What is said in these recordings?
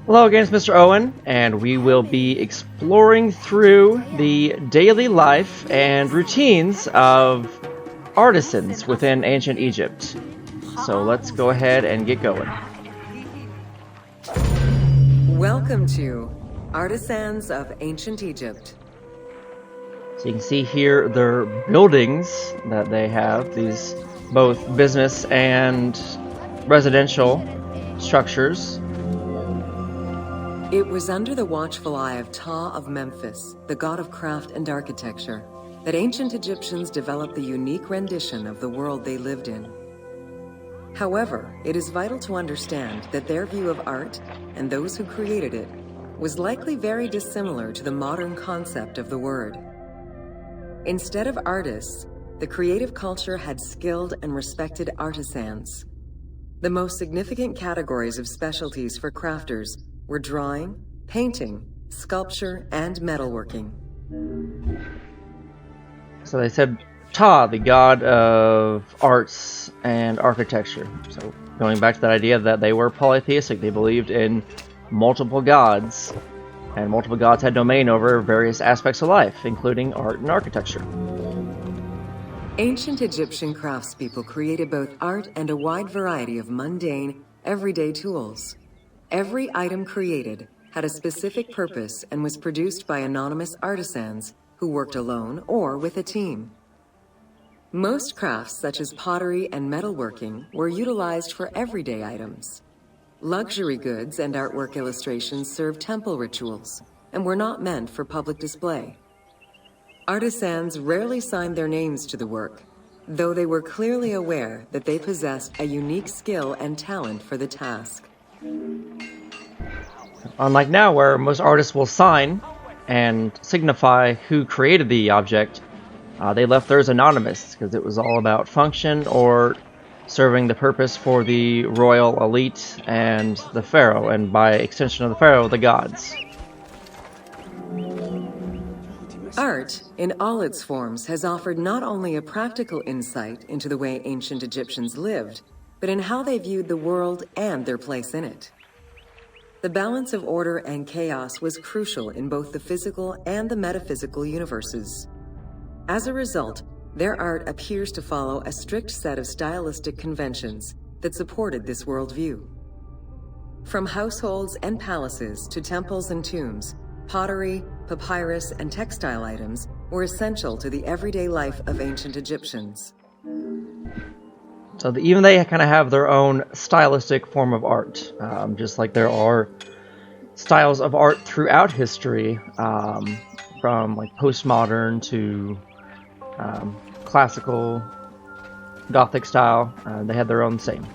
Hello again, it's Mr. Owen, and we will be exploring through the daily life and routines of artisans within ancient Egypt. So let's go ahead and get going. Welcome to Artisans of Ancient Egypt. So you can see here their buildings that they have, these both business and residential structures. It was under the watchful eye of Ptah of Memphis, the god of craft and architecture, that ancient Egyptians developed the unique rendition of the world they lived in. However, it is vital to understand that their view of art, and those who created it, was likely very dissimilar to the modern concept of the word. Instead of artists, the creative culture had skilled and respected artisans. The most significant categories of specialties for crafters were drawing, painting, sculpture, and metalworking. So they said Ptah, the god of arts and architecture. So going back to that idea that they were polytheistic, they believed in multiple gods, and multiple gods had domain over various aspects of life, including art and architecture. Ancient Egyptian craftspeople created both art and a wide variety of mundane, everyday tools. Every item created had a specific purpose and was produced by anonymous artisans who worked alone or with a team. Most crafts, such as pottery and metalworking, were utilized for everyday items. Luxury goods and artwork illustrations served temple rituals and were not meant for public display. Artisans rarely signed their names to the work, though they were clearly aware that they possessed a unique skill and talent for the task. Unlike now, where most artists will sign and signify who created the object, they left theirs anonymous because it was all about function or serving the purpose for the royal elite and the pharaoh, and by extension of the pharaoh, the gods. Art, in all its forms, has offered not only a practical insight into the way ancient Egyptians lived, but in how they viewed the world and their place in it. The balance of order and chaos was crucial in both the physical and the metaphysical universes. As a result, their art appears to follow a strict set of stylistic conventions that supported this worldview. From households and palaces to temples and tombs, pottery, papyrus, and textile items were essential to the everyday life of ancient Egyptians. So even they kind of have their own stylistic form of art, just like there are styles of art throughout history, from like postmodern to classical, Gothic style. They had their own same.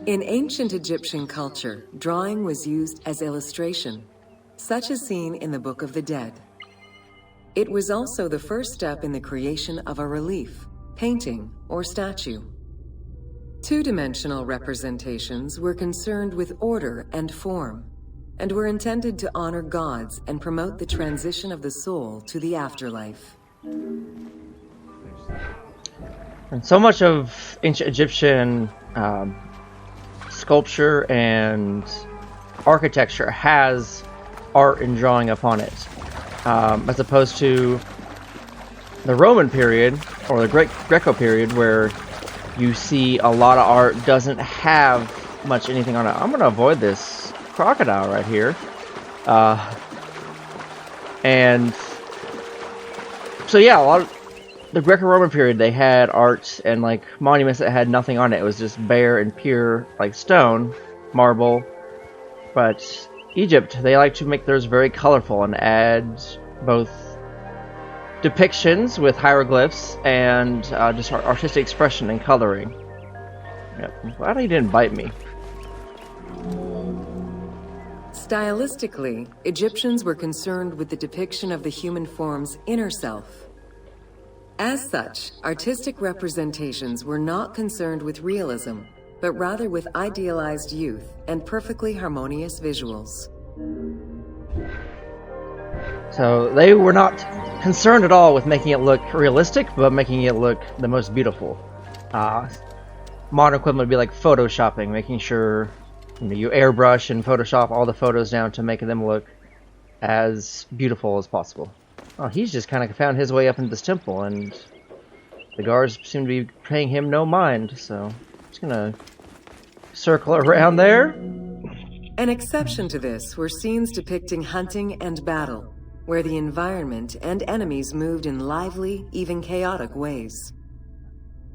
In ancient Egyptian culture, drawing was used as illustration, such as seen in the Book of the Dead. It was also the first step in the creation of a relief, painting, or statue. Two-dimensional representations were concerned with order and form, and were intended to honor gods and promote the transition of the soul to the afterlife. And so much of ancient Egyptian sculpture and architecture has art and drawing upon it, as opposed to the Roman period or the Greco period, where you see a lot of art doesn't have much anything on it. I'm going to avoid this crocodile right here. And so yeah, a lot of the Greco-Roman period, they had art and like monuments that had nothing on it. It was just bare and pure, like stone, marble. But Egypt, they like to make theirs very colorful and add both depictions with hieroglyphs and just artistic expression and coloring. Yep. I'm glad he didn't bite me. Stylistically, Egyptians were concerned with the depiction of the human form's inner self. As such, artistic representations were not concerned with realism, but rather with idealized youth and perfectly harmonious visuals. So they were not concerned at all with making it look realistic, but making it look the most beautiful. Modern equivalent would be like photoshopping, making sure you airbrush and Photoshop all the photos down to make them look as beautiful as possible. Oh, he's just kind of found his way up into this temple, and the guards seem to be paying him no mind, so I'm just gonna circle around there. An exception to this were scenes depicting hunting and battle, where the environment and enemies moved in lively, even chaotic ways.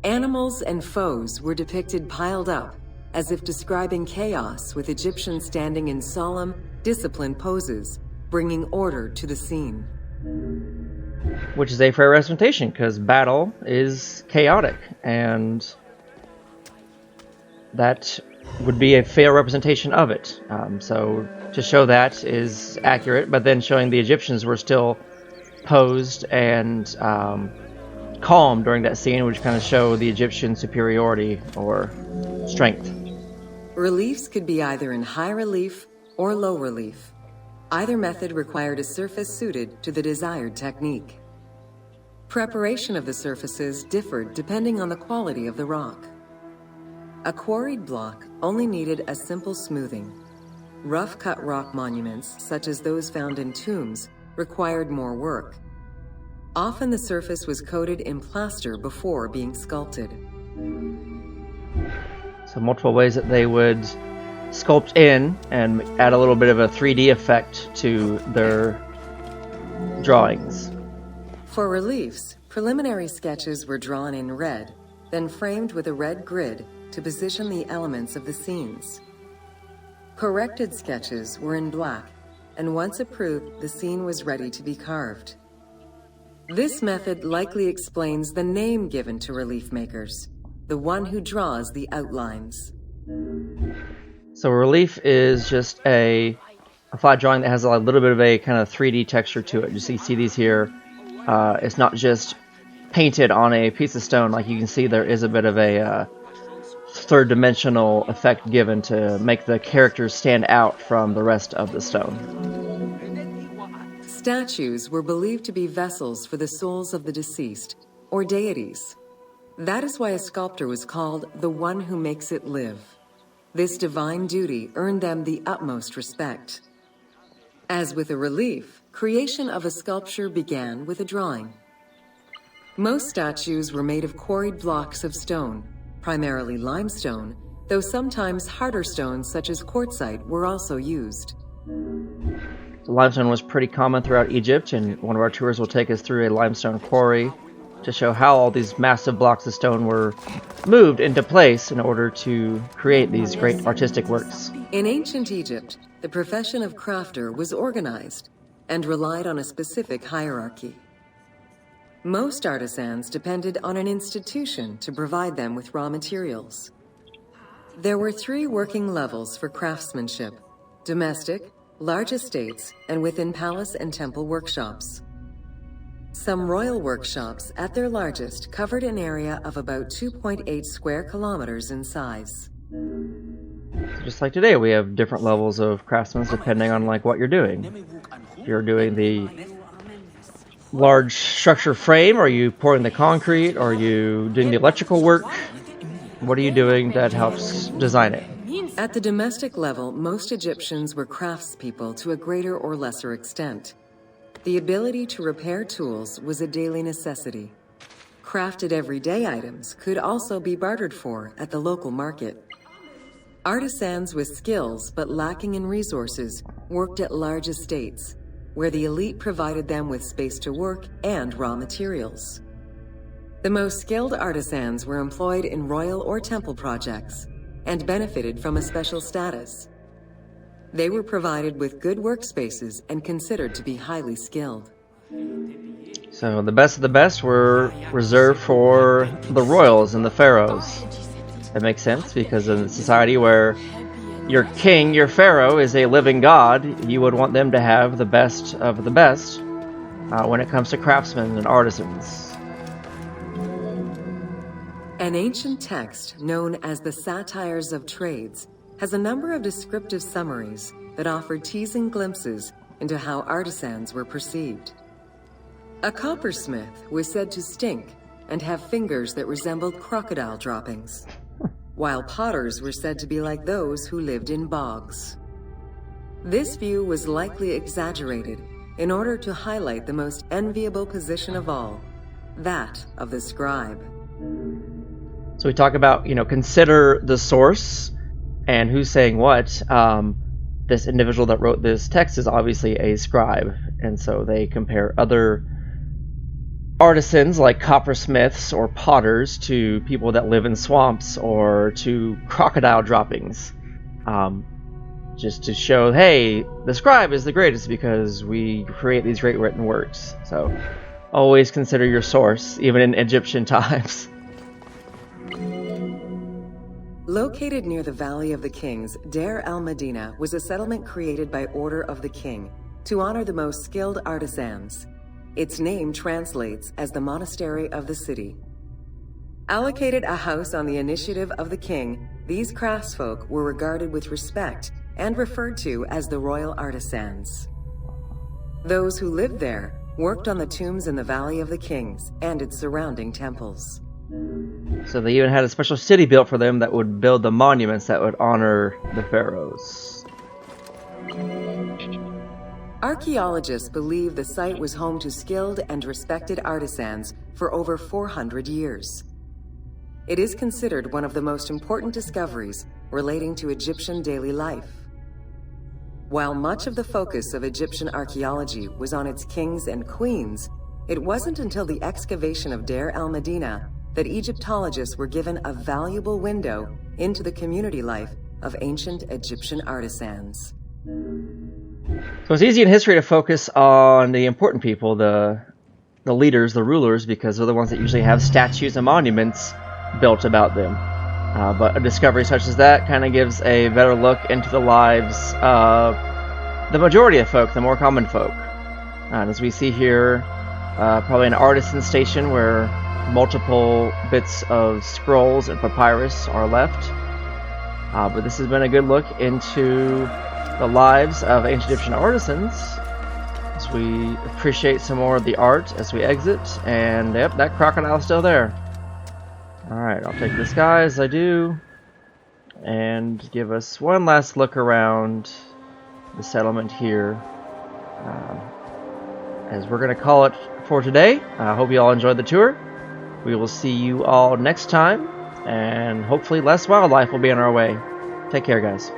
Animals and foes were depicted piled up, as if describing chaos, with Egyptians standing in solemn, disciplined poses, bringing order to the scene. Which is a fair representation, because battle is chaotic, and that would be a fair representation of it. So to show that is accurate, but then showing the Egyptians were still posed and calm during that scene, which kind of show the Egyptian superiority or strength. Reliefs could be either in high relief or low relief. Either method required a surface suited to the desired technique. Preparation of the surfaces differed depending on the quality of the rock. A quarried block only needed a simple smoothing. Rough-cut rock monuments, such as those found in tombs, required more work. Often the surface was coated in plaster before being sculpted. So multiple ways that they would sculpt in and add a little bit of a 3D effect to their drawings. For reliefs, preliminary sketches were drawn in red, then framed with a red grid to position the elements of the scenes. Corrected sketches were in black, and once approved, the scene was ready to be carved. This method likely explains the name given to relief makers, the one who draws the outlines. So relief is just a flat drawing that has a little bit of a kind of 3D texture to it. Just so you see these here. It's not just painted on a piece of stone. Like you can see, there is a bit of a third-dimensional effect given to make the characters stand out from the rest of the stone. Statues were believed to be vessels for the souls of the deceased, or deities. That is why a sculptor was called the one who makes it live. This divine duty earned them the utmost respect. As with a relief, creation of a sculpture began with a drawing. Most statues were made of quarried blocks of stone, primarily limestone, though sometimes harder stones such as quartzite were also used. Limestone was pretty common throughout Egypt, and one of our tours will take us through a limestone quarry to show how all these massive blocks of stone were moved into place in order to create these great artistic works. In ancient Egypt, the profession of crafter was organized and relied on a specific hierarchy. Most artisans depended on an institution to provide them with raw materials. There were 3 working levels for craftsmanship: domestic, large estates, and within palace and temple workshops. Some royal workshops, at their largest, covered an area of about 2.8 square kilometers in size. Just like today, we have different levels of craftsmen depending on what you're doing. If you're doing the large structure frame, are you pouring the concrete, are you doing the electrical work? What are you doing that helps design it? At the domestic level, most Egyptians were craftspeople to a greater or lesser extent. The ability to repair tools was a daily necessity. Crafted everyday items could also be bartered for at the local market. Artisans with skills but lacking in resources worked at large estates, where the elite provided them with space to work and raw materials. The most skilled artisans were employed in royal or temple projects and benefited from a special status. They were provided with good workspaces and considered to be highly skilled. So the best of the best were reserved for the royals and the pharaohs. That makes sense, because in a society where your king, your pharaoh, is a living god, you would want them to have the best of the best when it comes to craftsmen and artisans. An ancient text known as the Satires of Trades has a number of descriptive summaries that offer teasing glimpses into how artisans were perceived. A coppersmith was said to stink and have fingers that resembled crocodile droppings. while potters were said to be like those who lived in bogs. This view was likely exaggerated in order to highlight the most enviable position of all, that of the scribe. So we talk about, consider the source and who's saying what. This individual that wrote this text is obviously a scribe, and so they compare other artisans like coppersmiths or potters to people that live in swamps or to crocodile droppings, just to show, hey, the scribe is the greatest because we create these great written works. So always consider your source, even in Egyptian times. Located near the Valley of the Kings, Deir el-Medina was a settlement created by order of the king to honor the most skilled artisans. Its name translates as the monastery of the city. Allocated a house on the initiative of the king, these craftsfolk were regarded with respect and referred to as the royal artisans. Those who lived there worked on the tombs in the Valley of the Kings and its surrounding temples. So they even had a special city built for them that would build the monuments that would honor the pharaohs. Archaeologists believe the site was home to skilled and respected artisans for over 400 years. It is considered one of the most important discoveries relating to Egyptian daily life. While much of the focus of Egyptian archaeology was on its kings and queens, it wasn't until the excavation of Deir el-Medina that Egyptologists were given a valuable window into the community life of ancient Egyptian artisans. So it's easy in history to focus on the important people, the leaders, the rulers, because they're the ones that usually have statues and monuments built about them. But a discovery such as that kind of gives a better look into the lives of the majority of folk, the more common folk. And as we see here, probably an artisan station where multiple bits of scrolls and papyrus are left. But this has been a good look into the lives of ancient Egyptian artisans, as we appreciate some more of the art as we exit. And yep, that crocodile's still there. Alright, I'll take this guy as I do and give us one last look around the settlement here, as we're going to call it for today. I hope you all enjoyed the tour. We will see you all next time, and hopefully less wildlife will be on our way. Take care, guys.